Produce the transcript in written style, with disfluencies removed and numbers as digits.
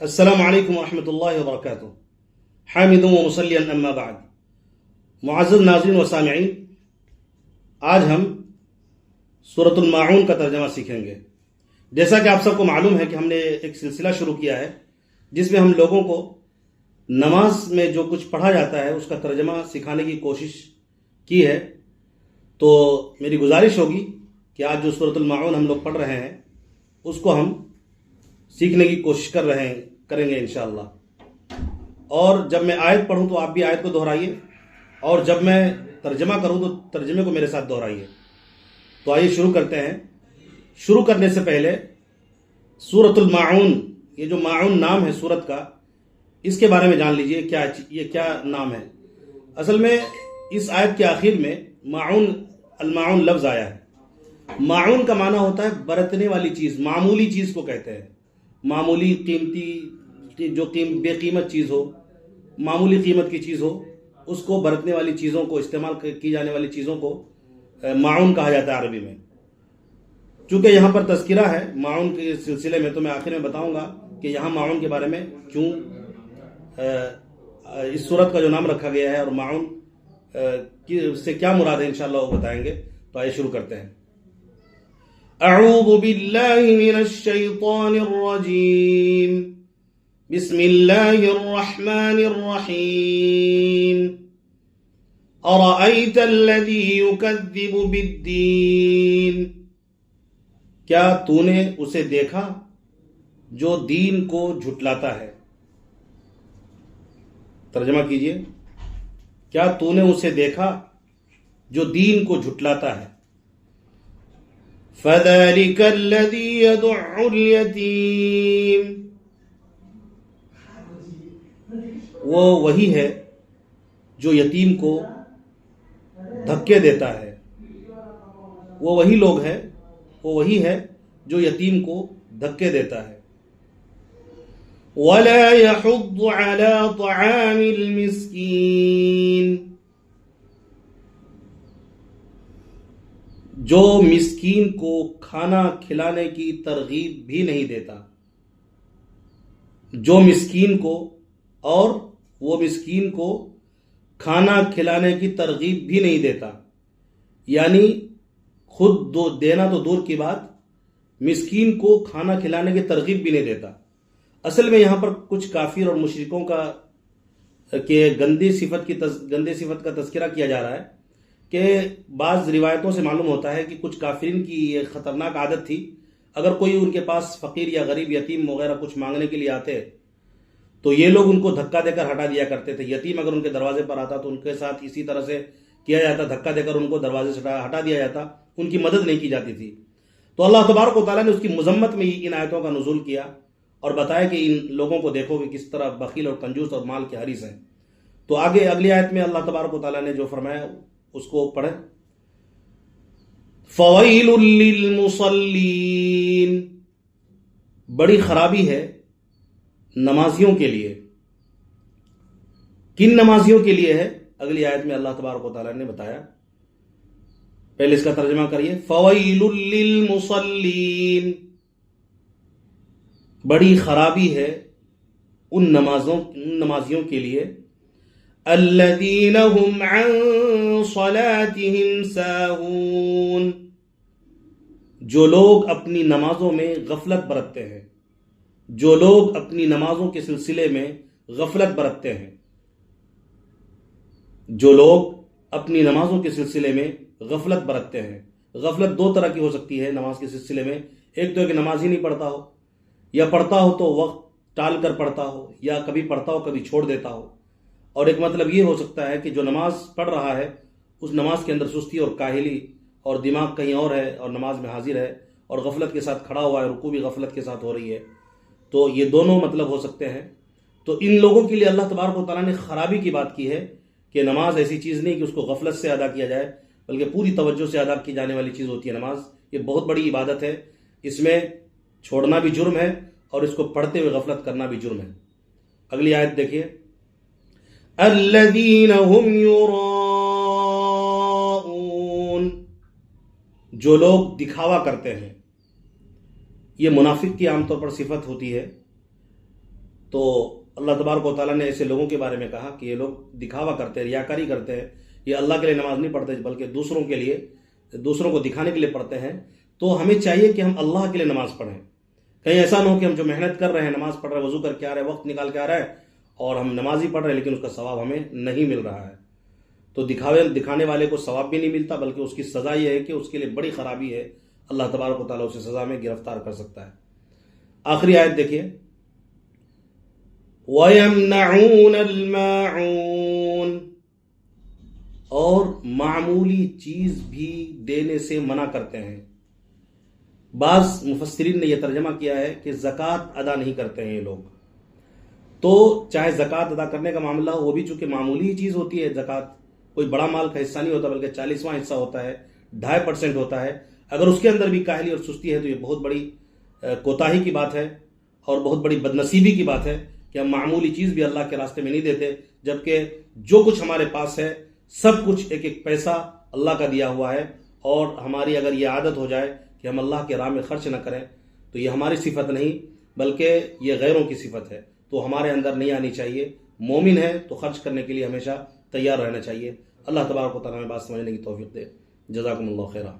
السلام علیکم ورحمۃ اللہ وبرکاتہ۔ حامد و مصلی اما بعد، معزز ناظرین و سامعین، آج ہم سورۃ الماعون کا ترجمہ سیکھیں گے۔ جیسا کہ آپ سب کو معلوم ہے کہ ہم نے ایک سلسلہ شروع کیا ہے جس میں ہم لوگوں کو نماز میں جو کچھ پڑھا جاتا ہے اس کا ترجمہ سکھانے کی کوشش کی ہے۔ تو میری گزارش ہوگی کہ آج جو سورۃ الماعون ہم لوگ پڑھ رہے ہیں اس کو ہم سیکھنے کی کوشش کریں گے انشاءاللہ۔ اور جب میں آیت پڑھوں تو آپ بھی آیت کو دہرائیے، اور جب میں ترجمہ کروں تو ترجمے کو میرے ساتھ دہرائیے۔ تو آئیے شروع کرتے ہیں۔ شروع کرنے سے پہلے سورۃ الماعون، یہ جو ماعون نام ہے سورت کا، اس کے بارے میں جان لیجئے یہ کیا نام ہے۔ اصل میں اس آیت کے آخر میں الماعون لفظ آیا ہے۔ ماعون کا معنی ہوتا ہے برتنے والی چیز، معمولی چیز کو کہتے ہیں۔ معمولی قیمتی، جو بے قیمت چیز ہو، معمولی قیمت کی چیز ہو، اس کو برتنے والی چیزوں کو، استعمال کی جانے والی چیزوں کو ماعون کہا جاتا ہے عربی میں۔ چونکہ یہاں پر تذکرہ ہے ماعون کے سلسلے میں، تو میں آخر میں بتاؤں گا کہ یہاں ماعون کے بارے میں کیوں اس سورت کا جو نام رکھا گیا ہے اور ماعون سے کیا مراد ہے انشاءاللہ وہ بتائیں گے۔ تو آئیے شروع کرتے ہیں۔ اعوذ باللہ من الشیطان الرجیم، بسم اللہ الرحمن الرحیم۔ ارأیت الذی یکذب بالدین، کیا تو نے اسے دیکھا جو دین کو جھٹلاتا ہے؟ ترجمہ کیجئے، کیا تو نے اسے دیکھا جو دین کو جھٹلاتا ہے؟ فَذَلِكَ الَّذِي يَدُعُّ الْيَتِيمَ، وہ وہی ہے جو یتیم کو دھکے دیتا ہے۔ وہ وہی ہے جو یتیم کو دھکے دیتا ہے۔ وَلَا يَحُضُّ عَلَى طَعَامِ الْمِسْكِينِ، جو مسکین کو کھانا کھلانے کی ترغیب بھی نہیں دیتا۔ جو مسکین کو، اور وہ مسکین کو کھانا کھلانے کی ترغیب بھی نہیں دیتا، یعنی خود دینا تو دور کی بات، مسکین کو کھانا کھلانے کی ترغیب بھی نہیں دیتا۔ اصل میں یہاں پر کچھ کافر اور مشرکوں کے گندی صفت کا تذکرہ کیا جا رہا ہے کہ بعض روایتوں سے معلوم ہوتا ہے کہ کچھ کافرین کی یہ خطرناک عادت تھی، اگر کوئی ان کے پاس فقیر یا غریب، یتیم وغیرہ کچھ مانگنے کے لیے آتے تو یہ لوگ ان کو دھکا دے کر ہٹا دیا کرتے تھے۔ یتیم اگر ان کے دروازے پر آتا تو ان کے ساتھ اسی طرح سے کیا جاتا، دھکا دے کر ان کو دروازے سے ہٹا دیا جاتا، ان کی مدد نہیں کی جاتی تھی۔ تو اللہ تبارک و تعالیٰ نے اس کی مذمت میں ان آیتوں کا نزول کیا اور بتایا کہ ان لوگوں کو دیکھو کہ کس طرح بخیل اور کنجوس اور مال کے حریص ہیں۔ تو آگے اگلی آیت میں اللہ تبارک و تعالیٰ نے جو فرمایا اس کو پڑھیں۔ فویل للمصلین، بڑی خرابی ہے نمازیوں کے لیے۔ کن نمازیوں کے لیے ہے؟ اگلی آیت میں اللہ تبارک و تعالیٰ نے بتایا۔ پہلے اس کا ترجمہ کریے۔ فویل للمصلین، بڑی خرابی ہے ان نمازیوں کے لیے، الذین هم عن صلاتهم ساہون، جو لوگ اپنی نمازوں میں غفلت برتتے ہیں، جو لوگ اپنی نمازوں کے سلسلے میں غفلت برتتے ہیں۔ جو لوگ اپنی نمازوں کے سلسلے میں غفلت برتتے ہیں۔ غفلت دو طرح کی ہو سکتی ہے نماز کے سلسلے میں، ایک تو ہے کہ نماز ہی نہیں پڑھتا ہو، یا پڑھتا ہو تو وقت ٹال کر پڑھتا ہو، یا کبھی پڑھتا ہو کبھی چھوڑ دیتا ہو۔ اور ایک مطلب یہ ہو سکتا ہے کہ جو نماز پڑھ رہا ہے اس نماز کے اندر سستی اور کاہلی اور دماغ کہیں اور ہے اور نماز میں حاضر ہے اور غفلت کے ساتھ کھڑا ہوا ہے، رکوع بھی غفلت کے ساتھ ہو رہی ہے۔ تو یہ دونوں مطلب ہو سکتے ہیں۔ تو ان لوگوں کے لیے اللہ تبارک و تعالیٰ نے خرابی کی بات کی ہے کہ نماز ایسی چیز نہیں کہ اس کو غفلت سے ادا کیا جائے، بلکہ پوری توجہ سے ادا کی جانے والی چیز ہوتی ہے نماز۔ یہ بہت بڑی عبادت ہے، اس میں چھوڑنا بھی جرم ہے اور اس کو پڑھتے ہوئے غفلت کرنا بھی جرم ہے۔ اگلی آیت دیکھیے۔ الذین هم یراؤون، جو لوگ دکھاوا کرتے ہیں۔ یہ منافق کی عام طور پر صفت ہوتی ہے تو اللہ تبارک و تعالیٰ نے ایسے لوگوں کے بارے میں کہا کہ یہ لوگ دکھاوا کرتے ہیں، ریاکاری کرتے ہیں، یہ اللہ کے لیے نماز نہیں پڑھتے بلکہ دوسروں کو دکھانے کے لیے پڑھتے ہیں۔ تو ہمیں چاہیے کہ ہم اللہ کے لیے نماز پڑھیں، کہیں ایسا نہ ہو کہ ہم جو محنت کر رہے ہیں، نماز پڑھ رہے ہیں، وضو کر کے آ رہے ہیں، وقت نکال کے آ رہا ہے اور ہم نماز ہی پڑھ رہے ہیں لیکن اس کا ثواب ہمیں نہیں مل رہا ہے۔ تو دکھانے والے کو ثواب بھی نہیں ملتا بلکہ اس کی سزا یہ ہے کہ اس کے لیے بڑی خرابی ہے، اللہ تبارک و تعالیٰ اسے سزا میں گرفتار کر سکتا ہے۔ آخری آیت دیکھیے، وَيَمْنَعُونَ الْمَاعُونَ، اور معمولی چیز بھی دینے سے منع کرتے ہیں۔ بعض مفسرین نے یہ ترجمہ کیا ہے کہ زکوٰۃ ادا نہیں کرتے ہیں یہ لوگ، تو چاہے زکوٰۃ ادا کرنے کا معاملہ ہو، وہ بھی چونکہ معمولی چیز ہوتی ہے، زکوٰۃ کوئی بڑا مال کا حصہ نہیں ہوتا بلکہ 40واں حصہ ہوتا ہے، 2.5% ہوتا ہے۔ اگر اس کے اندر بھی کاہلی اور سستی ہے تو یہ بہت بڑی کوتاہی کی بات ہے اور بہت بڑی بدنصیبی کی بات ہے کہ ہم معمولی چیز بھی اللہ کے راستے میں نہیں دیتے، جبکہ جو کچھ ہمارے پاس ہے سب کچھ ایک ایک پیسہ اللہ کا دیا ہوا ہے، اور ہماری اگر یہ عادت ہو جائے کہ ہم اللہ کے راہ میں خرچ نہ کریں تو یہ ہماری صفت نہیں بلکہ یہ غیروں کی صفت ہے، تو ہمارے اندر نہیں آنی چاہیے۔ مومن ہے تو خرچ کرنے کے لیے ہمیشہ تیار رہنا چاہیے۔ اللہ تبارک و تعالیٰ ہمیں بات سمجھنے کی توفیق دے۔ جزاکم اللہ خیرہ۔